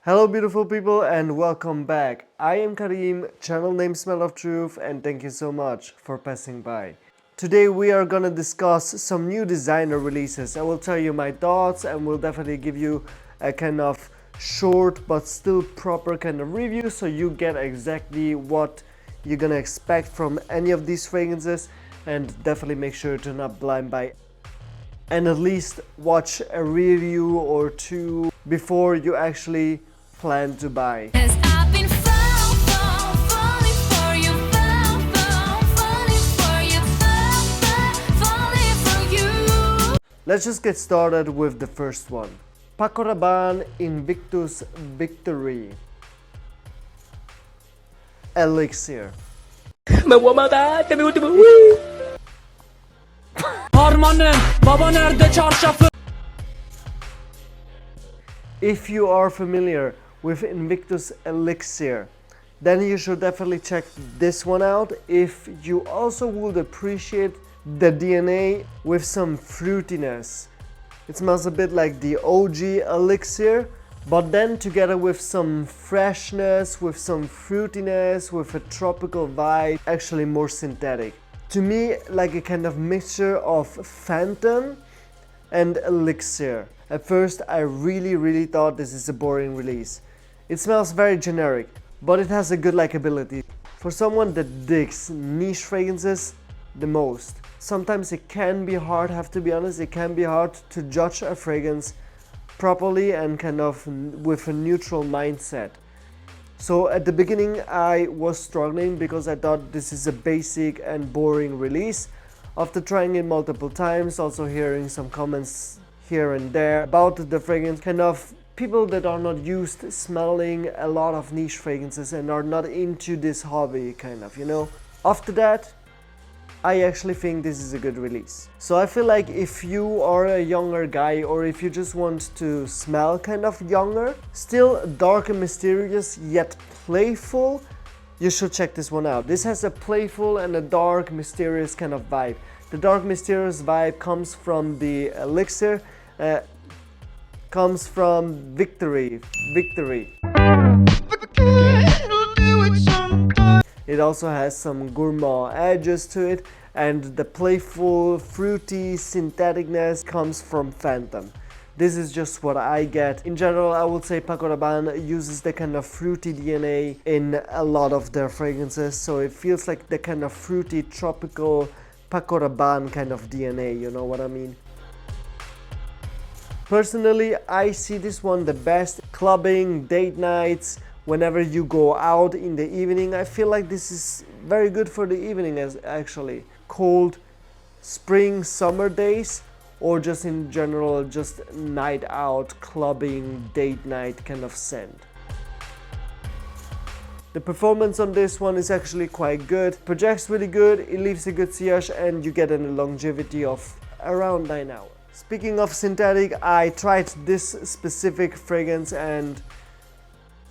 Hello beautiful people and welcome back. I am Karim, channel name Smell of Truth, and thank you so much for passing by. Today we are gonna discuss some new designer releases. I will tell you my thoughts and will definitely give you a kind of short but still proper kind of review so you get exactly what you're gonna expect from any of these fragrances, and definitely make sure to not blind buy and at least watch a review or two before you actually plan to buy. Let's just get started with the first one. Paco Rabanne Invictus Victory Elixir. If you are familiar with Invictus Elixir, then you should definitely check this one out. If you also would appreciate the DNA with some fruitiness. It smells a bit like the OG Elixir, but then together with some freshness, with some fruitiness, with a tropical vibe, actually more synthetic. To me, like a kind of mixture of Phantom and Elixir. At first, I really thought this is a boring release. It smells very generic, but it has a good likability. For someone that digs niche fragrances the most, sometimes it can be hard, have to be honest, it can be hard to judge a fragrance properly and kind of with a neutral mindset. So at the beginning I was struggling because I thought this is a basic and boring release. After trying it multiple times, also hearing some comments here and there about the fragrance, kind of people that are not used to smelling a lot of niche fragrances and are not into this hobby kind of, you know. After that, I actually think this is a good release. So I feel like if you are a younger guy or if you just want to smell kind of younger, still dark and mysterious yet playful, you should check this one out. This has a playful and a dark mysterious kind of vibe. The dark mysterious vibe comes from the Elixir, comes from Victory. It also has some gourmand edges to it, and the playful, fruity syntheticness comes from Phantom. This is just what I get. In general, I would say Paco Rabanne uses the kind of fruity DNA in a lot of their fragrances, so it feels like the kind of fruity, tropical Paco Rabanne kind of DNA, you know what I mean? Personally, I see this one the best clubbing, date nights, whenever you go out in the evening. I feel like this is very good for the evening, as actually cold spring summer days, or just in general just night out clubbing date night kind of scent. The performance on this one is actually quite good, projects really good, it leaves a good sillage, and you get a longevity of around 9 hours. Speaking of synthetic, I tried this specific fragrance and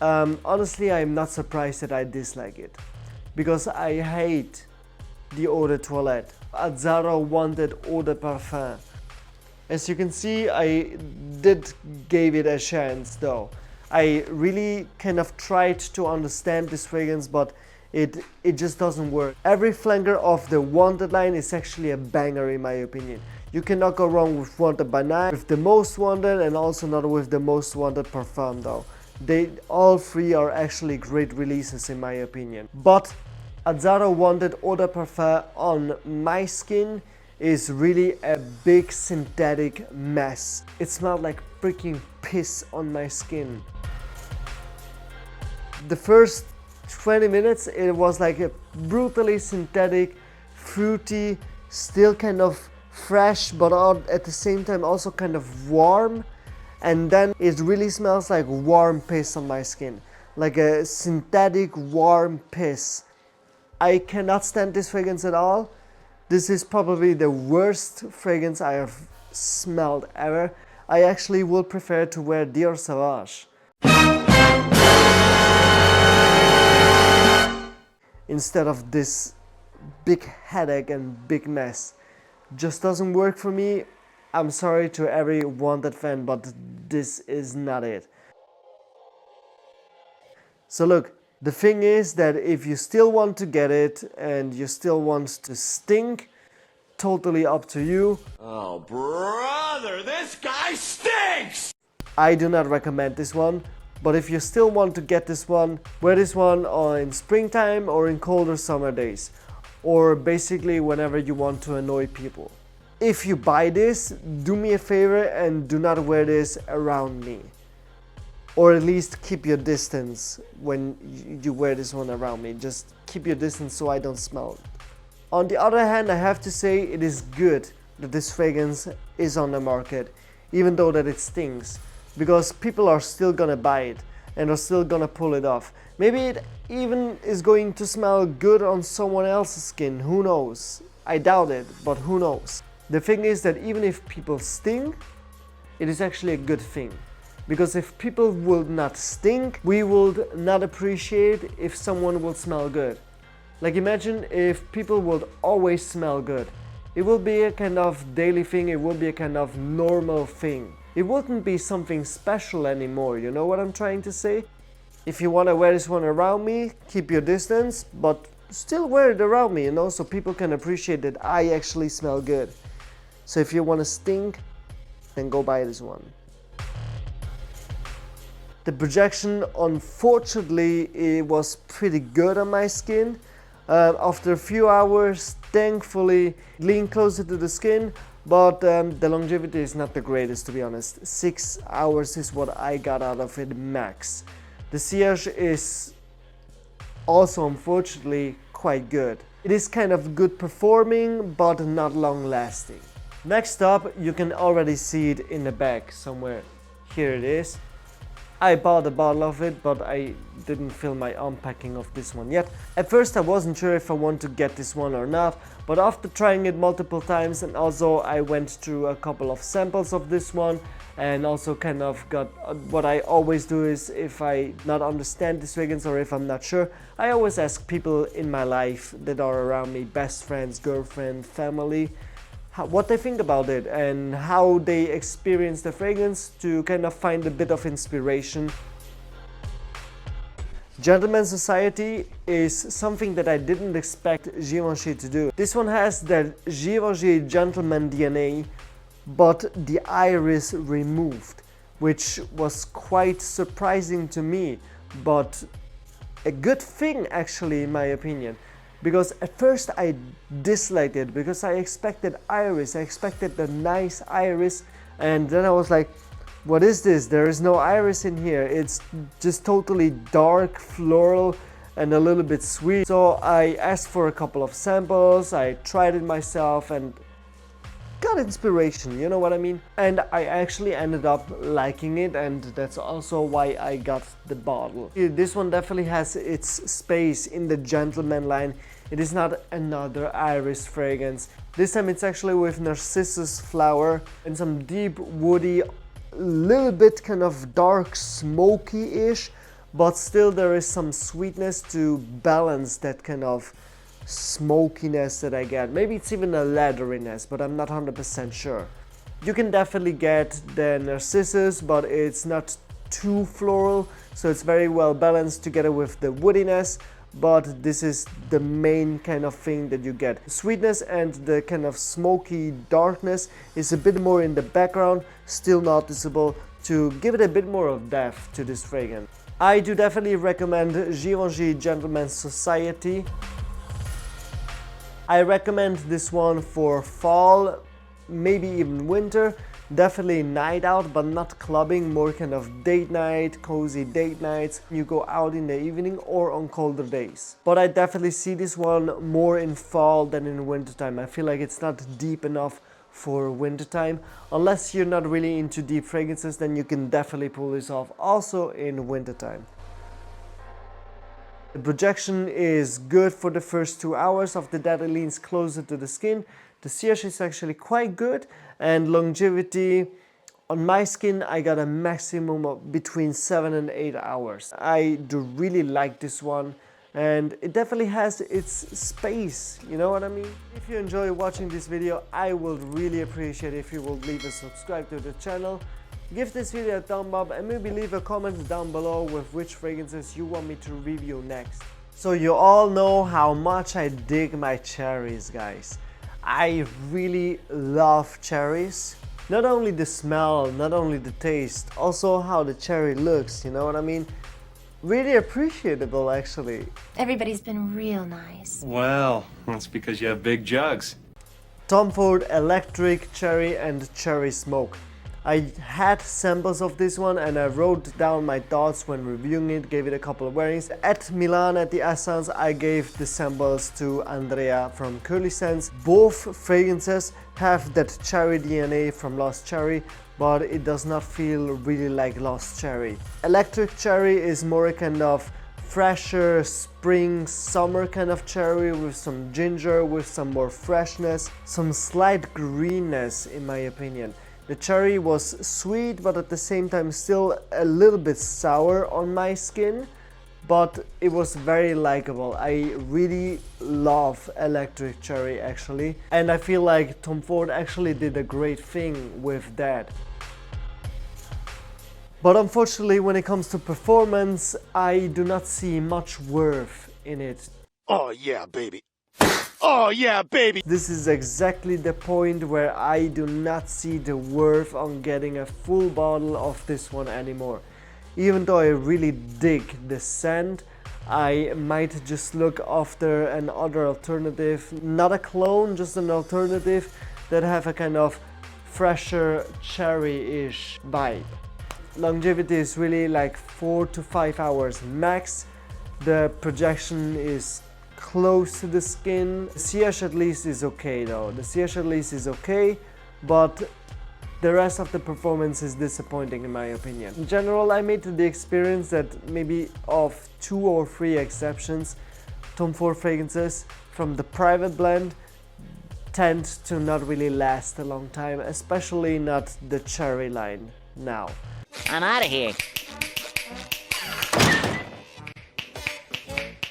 honestly, I'm not surprised that I dislike it, because I hate the eau de toilette. Azzaro wanted eau de parfum. As you can see, I gave it a chance though. I really kind of tried to understand this fragrance, but it just doesn't work. Every flanker of the Wanted line is actually a banger in my opinion. You cannot go wrong with Wanted by Night, with the Most Wanted, and also not with the Most Wanted Parfum though. They all three are actually great releases in my opinion. But Azzaro Wanted Eau de Parfum on my skin is really a big synthetic mess. It smelled like freaking piss on my skin. The first 20 minutes it was like a brutally synthetic, fruity, still kind of fresh, but at the same time also kind of warm. And then it really smells like warm piss on my skin, like a synthetic warm piss. I cannot stand this fragrance at all. This is probably the worst fragrance I have smelled ever. I actually would prefer to wear Dior Sauvage instead of this big headache and big mess. Just doesn't work for me. I'm sorry to every Wanted fan, but this is not it. So look, the thing is that if you still want to get it and you still want to stink, totally up to you. Oh, brother, this guy stinks! I do not recommend this one, but if you still want to get this one, wear this one in springtime or in colder summer days, or basically whenever you want to annoy people. If you buy this, do me a favor and do not wear this around me. Or at least keep your distance when you wear this one around me. Just keep your distance so I don't smell it. On the other hand, I have to say it is good that this fragrance is on the market, even though that it stinks, because people are still gonna buy it and are still gonna pull it off. Maybe it even is going to smell good on someone else's skin, who knows? I doubt it, but who knows? The thing is that even if people stink, it is actually a good thing. Because if people would not stink, we would not appreciate if someone would smell good. Like imagine if people would always smell good. It will be a kind of daily thing, it will be a kind of normal thing. It wouldn't be something special anymore, you know what I'm trying to say? If you want to wear this one around me, keep your distance, but still wear it around me, you know, so people can appreciate that I actually smell good. So if you want to stink, then go buy this one. The projection, unfortunately, it was pretty good on my skin. After a few hours, thankfully, leaned closer to the skin, but the longevity is not the greatest, to be honest. 6 hours is what I got out of it max. The sillage is also, unfortunately, quite good. It is kind of good performing, but not long lasting. Next up, you can already see it in the bag somewhere. Here it is. I bought a bottle of it, but I didn't film my unpacking of this one yet. At first I wasn't sure if I want to get this one or not, but after trying it multiple times, and also I went through a couple of samples of this one, and also kind of got what I always do is, if I not understand this fragrance or if I'm not sure, I always ask people in my life that are around me, best friends, girlfriend, family, what they think about it and how they experience the fragrance, to kind of find a bit of inspiration. Gentleman Society is something that I didn't expect Givenchy to do. This one has that Givenchy gentleman DNA, but the iris removed, which was quite surprising to me, but a good thing actually in my opinion. Because at first I disliked it, because I expected iris, I expected the nice iris, and then I was like, what is this? There is no iris in here, it's just totally dark, floral, and a little bit sweet. So I asked for a couple of samples, I tried it myself and got inspiration, you know what I mean? And I actually ended up liking it, and that's also why I got the bottle. This one definitely has its space in the gentleman line. It is not another iris fragrance. This time it's actually with narcissus flower and some deep woody, little bit kind of dark smoky-ish, but still there is some sweetness to balance that kind of smokiness that I get. Maybe it's even a leatheriness, but I'm not 100% sure. You can definitely get the narcissus, but it's not too floral, so it's very well balanced together with the woodiness, but this is the main kind of thing that you get. Sweetness and the kind of smoky darkness is a bit more in the background, still noticeable, to give it a bit more of depth to this fragrance. I do definitely recommend Givenchy Gentleman Society. I recommend this one for fall, maybe even winter. Definitely night out, but not clubbing, more kind of date night, cozy date nights. You go out in the evening or on colder days. But I definitely see this one more in fall than in wintertime. I feel like it's not deep enough for wintertime. Unless you're not really into deep fragrances, then you can definitely pull this off also in wintertime. The projection is good for the first 2 hours. After that it leans closer to the skin. The sillage is actually quite good, and longevity on my skin I got a maximum of between 7 and 8 hours. I do really like this one, and it definitely has its space, you know what I mean? If you enjoy watching this video, I would really appreciate if you would leave a subscribe to the channel. Give this video a thumb up and maybe leave a comment down below with which fragrances you want me to review next. So you all know how much I dig my cherries, guys. I really love cherries. Not only the smell, not only the taste, also how the cherry looks, you know what I mean? Really appreciable, actually. Everybody's been real nice. Well, that's because you have big jugs. Tom Ford Electric Cherry and Cherry Smoke. I had samples of this one and I wrote down my thoughts when reviewing it, gave it a couple of wearings. At Milan at the Essence, I gave the samples to Andrea from Curly Sense. Both fragrances have that cherry DNA from Lost Cherry, but it does not feel really like Lost Cherry. Electric Cherry is more a kind of fresher spring summer kind of cherry with some ginger, with some more freshness, some slight greenness in my opinion. The cherry was sweet but at the same time still a little bit sour on my skin, but it was very likable. I really love Electric Cherry actually, and I feel like Tom Ford actually did a great thing with that. But unfortunately, when it comes to performance, I do not see much worth in it. Oh yeah, baby. Oh yeah, baby. This is exactly the point where I do not see the worth on getting a full bottle of this one anymore. Even though I really dig the scent, I might just look after another alternative, not a clone, just an alternative that have a kind of fresher cherry-ish vibe. Longevity is really like 4 to 5 hours max. The projection is close to the skin. The CH at least is okay though. The CH at least is okay, but the rest of the performance is disappointing in my opinion. In general, I made the experience that maybe of 2 or 3 exceptions, Tom Ford fragrances from the private blend tend to not really last a long time, especially not the cherry line now. I'm out of here.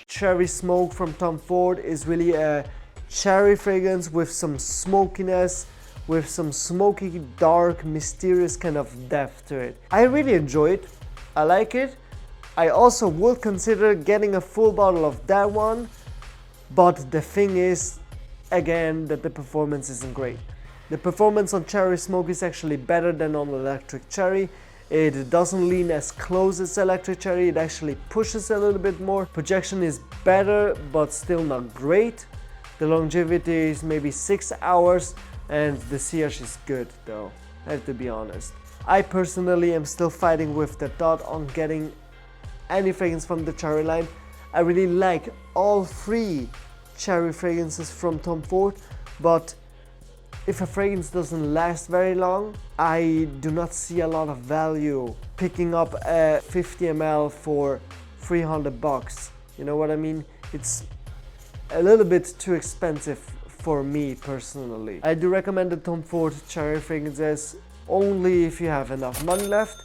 Cherry Smoke from Tom Ford is really a cherry fragrance with some smokiness, with some smoky, dark, mysterious kind of depth to it. I really enjoy it. I like it. I also would consider getting a full bottle of that one, but the thing is, again, that the performance isn't great. The performance on Cherry Smoke is actually better than on Electric Cherry. It doesn't lean as close as Electric Cherry, it actually pushes a little bit more. Projection is better, but still not great. The longevity is maybe 6 hours, and the CH is good though, I have to be honest. I personally am still fighting with the thought on getting any fragrance from the cherry line. I really like all 3 cherry fragrances from Tom Ford, but if a fragrance doesn't last very long, I do not see a lot of value picking up a 50 ml for 300 bucks. You know what I mean? It's a little bit too expensive for me personally. I do recommend the Tom Ford cherry fragrances only if you have enough money left,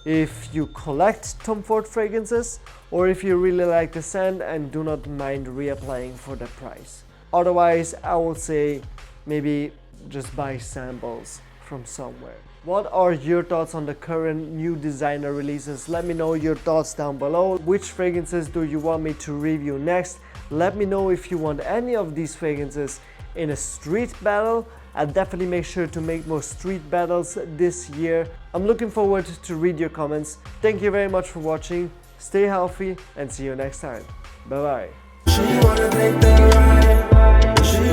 if you collect Tom Ford fragrances, or if you really like the scent and do not mind reapplying for the price. Otherwise, I would say maybe just buy samples from somewhere. What are your thoughts on the current new designer releases? Let me know your thoughts down below. Which fragrances do you want me to review next? Let me know if you want any of these fragrances in a street battle. I'll definitely make sure to make more street battles this year. I'm looking forward to read your comments. Thank you very much for watching. Stay healthy and see you next time. Bye bye.